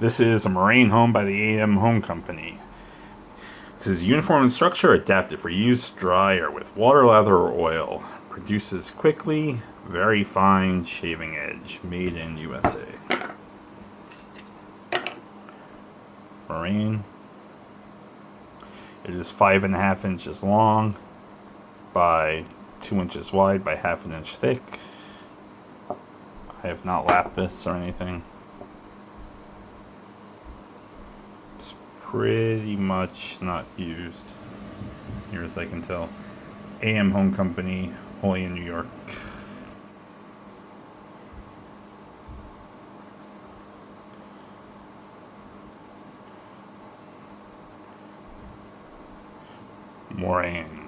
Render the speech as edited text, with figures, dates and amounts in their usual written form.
This is a Moraine home by the AM Home Company. This is uniform in structure, adapted for use dry or with water, lather, or oil. Produces quickly, very fine shaving edge. Made in USA. Moraine. It is 5.5 inches long by 2 inches wide by 1/2 inch thick. I have not lapped this or anything. It's pretty much not used, near as I can tell. AM Home Company, Olean, New York. Moraine.